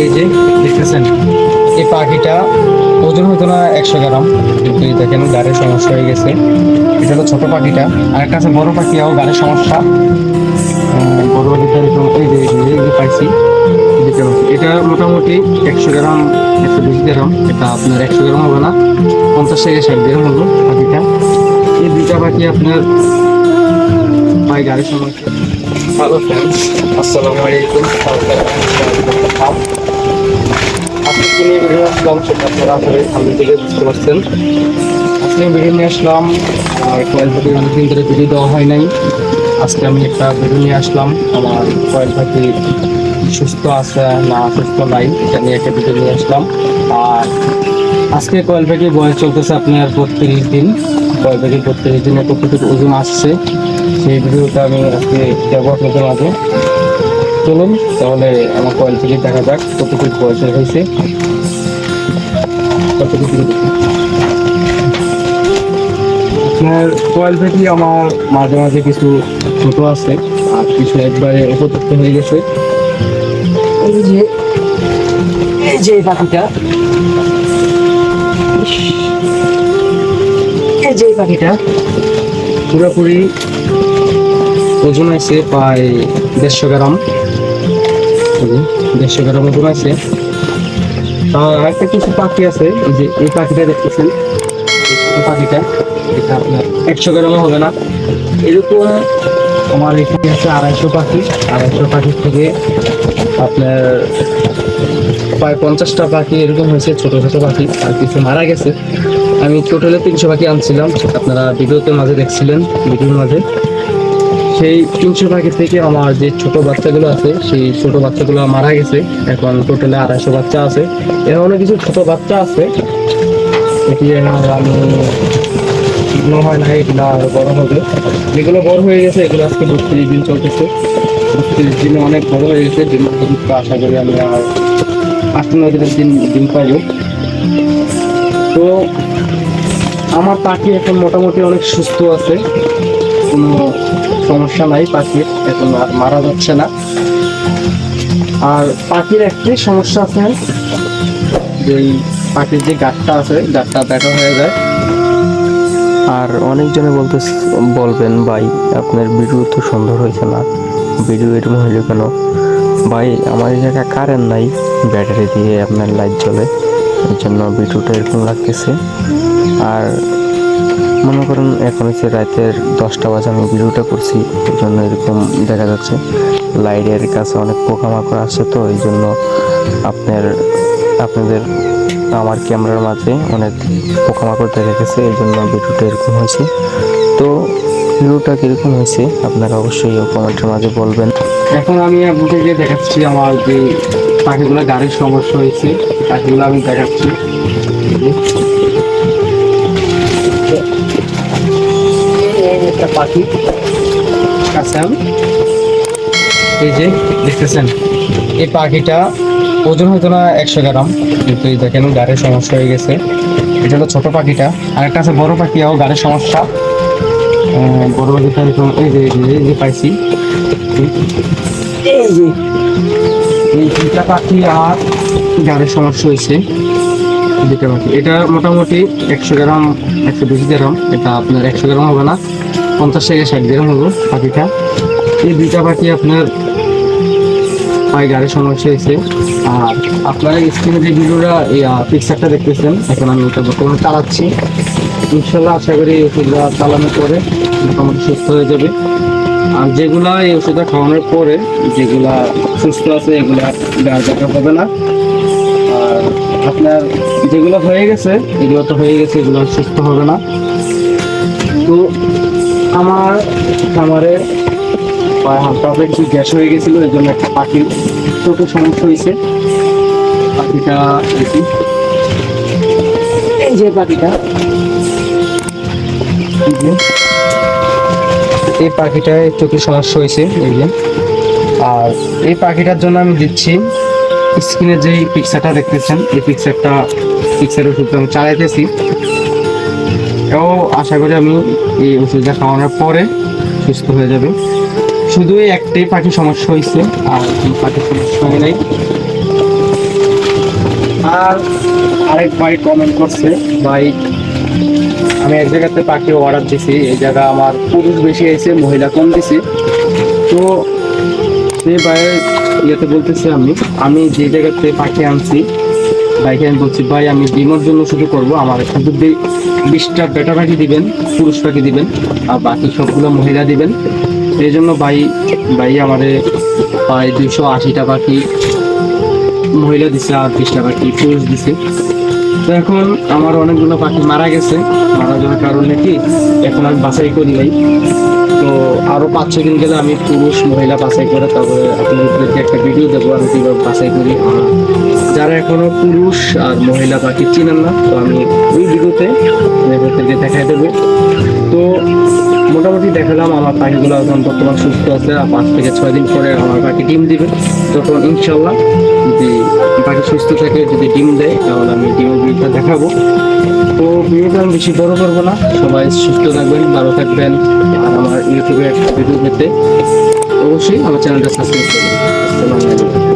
এই যে দেখতেছেন, এই পাখিটা ওজন হতো না 100 গ্রাম, কিন্তু এই দেখেন গাড়ির সমস্যা হয়ে গেছে। এটা হলো ছোট পাখিটা। আর একটা আছে বড় পাখিও গাড়ির সমস্যা। বড় পাখিটা এরকম এই যে পাইছি, দেখতে পাচ্ছি। এটা মোটামুটি 100 গ্রাম, 120 গ্রাম। এটা আপনার 100 গ্রাম হবে না, 50 থেকে 60 গ্রাম হলো পাখিটা। এই দুইটা পাখি আপনার পাই গাড়ির সমস্যা। হ্যালো ফ্রেন্ডস, আসসালামু আলাইকুম। আজকে কি নিয়ে ভিডিও আসলাম সেটা আপনারা আসলে সামনে থেকে বুঝতে পারছেন। আজকে ভিডিও নিয়ে আসলাম, আমার কয়েল পাখি অনেকদিন ধরে ভিডিও দেওয়া হয় নাই। আজকে আমি একটা ভিডিও নিয়ে আসলাম, আমার কয়েল পাখি সুস্থ আছে না সুস্থ নাই এটা নিয়ে একটা ভিডিও নিয়ে আসলাম। আর আজকে কয়েল পাখির বয়স চলতেছে আপনার 32 দিন। কয়েল পাখির 32 দিনে কতটুকু ওজন আসছে সেই ভিডিওটা আমি আজকে দেবো আপনাদের মাঝে। চলুন তাহলে আমার কয়েল পাখি দেখা যাক কতটুকু বয়স হয়েছে, কতটুকু। আপনার কয়েল পাখি আমার মাঝে মাঝে কিছু ছোট আছে আর কিছু একবারে উপযুক্ত হয়ে গেছে। এই যে পাখিটা, এই যে পাখিটা পুরোপুরি ওজন আছে প্রায় 150 গ্রাম, 150 গ্রাম ওজন আছে। আর একটা কিছু পাখি আছে, এই যে এই পাখিটা দেখতেছেন, এই পাখিটা এটা আপনার 100 গ্রামও হবে না। এরকম আমার এখানে আছে 250 পাখি। 250 পাখির থেকে আপনার প্রায় 50টা পাখি এরকম হয়েছে ছোট ছোট পাখি, আর কিছু মারা গেছে। আমি টোটালে 300 পাখি আনছিলাম, আপনারা ভিডিওতে মাঝে দেখছিলেন, ভিডিওর মাঝে। সেই 300 পাখি থেকে আমার যে ছোট বাচ্চাগুলো আছে সেই ছোট বাচ্চাগুলো মারা গেছে। এখন টোটালে 250 বাচ্চা আছে। এর কিছু ছোট বাচ্চা আছে, এটি আমি এগুলো হয় না, এগুলো বড় হবে। যেগুলো বড় হয়ে গেছে এগুলো আজকে 32 দিন চলতেছে। 32 দিনে অনেক বড় হয়ে গেছে। আশা করি আমি আর 8-9 দিনের দিন পাইব। তো আমার পাখি এখন মোটামুটি অনেক সুস্থ আছে, কোনো সমস্যা নাই পাখির, এখন আর মারা যাচ্ছে না। আর পাখির একটাই সমস্যা আছে, যে পাখির যে গাঁটটা আছে গাঁটটা ব্যাটা হয়ে যায়। আর অনেকজনে বলবেন ভাই আপনার ভিডিও তো সুন্দর হয়েছে না, ভিডিও এরকম হইল কেন? ভাই আমার এই জায়গায় কারেন্ট নাই, ব্যাটারি দিয়ে আপনার লাইট জ্বলে, এর জন্য ভিডিওটা এরকম লাগতেছে। আর মনে করেন এখন হচ্ছে রাতের 10টা বাজে আমি ভিডিওটা করছি, এই জন্য এরকম দেখা যাচ্ছে। লাইটের কাছে অনেক পোকামাকড় আসছে, তো এই জন্য আপনাদের আমার ক্যামেরার মাঝে অনেক পোকামাকড় দেখা গেছে, এই জন্য ভিডিওটা এরকম হয়েছে। তো ভিডিওটা কীরকম হয়েছে আপনারা অবশ্যই কমেন্টের মাঝে বলবেন। এখন আমি আপনাদেরকে দেখাচ্ছি আমার যে পাখিগুলো গাড়ির সমস্যা হয়েছে, পাখিগুলো আমি দেখাচ্ছি। একটা পাখি আছে, এই যে দেখতেছেন, এই পাখিটা ওজন হতো না 100 গ্রাম, কিন্তু এই দেখেন গাড়ির সমস্যা হয়ে গেছে। এটা হলো ছোট পাখিটা। আর একটা আছে বড় পাখিও গাড়ির সমস্যা। বড় পাখিটা এরকম এই যে পাইছি, এই যে এই দুটা পাখি আর গাড়ির সমস্যা হয়েছে। দুটা পাখি এটা মোটামুটি 100 গ্রাম, 120 গ্রাম। এটা আপনার 100 গ্রাম হবে না, 50 থেকে 60 গ্রাম হলো পাখিটা। এই দুইটা পাখি আপনার পায়ে গাড়ির সমস্যা হয়েছে। আর আপনারা স্ক্রিনে যে ভিডিওটা পিকচারটা দেখতেছেন, এখন আমি ওটা বর্তমানে চালাচ্ছি। ইনশাল্লাহ আশা করি এই ওষুধটা চালানোর পরে মোটামুটি সুস্থ হয়ে যাবে। আর যেগুলা এই ওষুধটা খাওয়ানোর পরে যেগুলা সুস্থ আছে এগুলা গাছ দেখা হবে না। আর আপনার যেগুলো হয়ে গেছে এগুলো তো হয়ে গেছে, এগুলো সুস্থ হবে না। তো আমার খামারে হালকা কিছু গ্যাস হয়ে গেছিল, এর জন্য একটা পাখির ছোট সমস্যা হয়েছে। পাখিটা এই যে পাখিটা, এই পাখিটায় চোখের সমস্যা হয়েছে এই যে। আর এই পাখিটার জন্য আমি দিচ্ছি স্ক্রিনে যে পিকচারটা দেখতেছেন, এই পিকচারের ওষুধটা আমি চালাইতেছি। এও আশা করি আমি এই ওষুধটা খাওয়ানোর পরে সুস্থ হয়ে যাবে। শুধু এই একটাই পাখি সমস্যা হয়েছে, আর কোনো পাখির সমস্যা হয় নাই। আর আরেক ভাই কমেন্ট করছে, ভাই আমি এক জায়গাতে পাখি অর্ডার দিছি, এই জায়গা আমার পুরুষ বেশি আছে মহিলা কম দিছি। তো সেই ভাইয়ের ইয়েতে বলতেছি আমি যে জায়গাতে পাখি আনছি ভাইকে আমি বলছি, ভাই আমি ডিমের জন্য শুধু করব, আমার শুধু 20টা বেটা পাখি দিবেন, পুরুষ পাখি দিবেন, আর বাকি সবগুলো মহিলা দিবেন। এই জন্য ভাই আমাদের প্রায় 280টা পাখি মহিলা দিছে আর 20টা পাখি পুরুষ দিছে। তো এখন আমার অনেকগুলো পাখি মারা গেছে, মারা যাওয়ার কারণে কি এখন আমি বাছাই করি ভাই। তো আরো 5-6 দিন গেলে আমি পুরুষ মহিলা বাছাই করে তারপরে আপনাদেরকে একটা ভিডিও দেবো আমি কিভাবে বাছাই করি। আর যারা এখনো পুরুষ আর মহিলা পাখি চিনেন না, তো আমি ওই ভিডিওতে আপনাদেরকে দেখাই দেবো। তো মোটামুটি দেখালাম আমার পাখিগুলো এখন বর্তমান সুস্থ আছে, আর 5 থেকে 6 দিন পরে আমার পাখি ডিম দিবে। তখন ইনশাল্লাহ যদি পাখি সুস্থ থাকে, যদি ডিম দেয়, তাহলে আমি ডিমের ভিডিওটা দেখাবো। তো ভিডিওটা আমি বেশি বড় করবো না, সবাই সুস্থ থাকবেন, ভালো থাকবেন। আর আমার ইউটিউবে একটা ভিডিও পেতে অবশ্যই আমার চ্যানেলটা সাবস্ক্রাইব করবেন। আসসালামু আলাইকুম।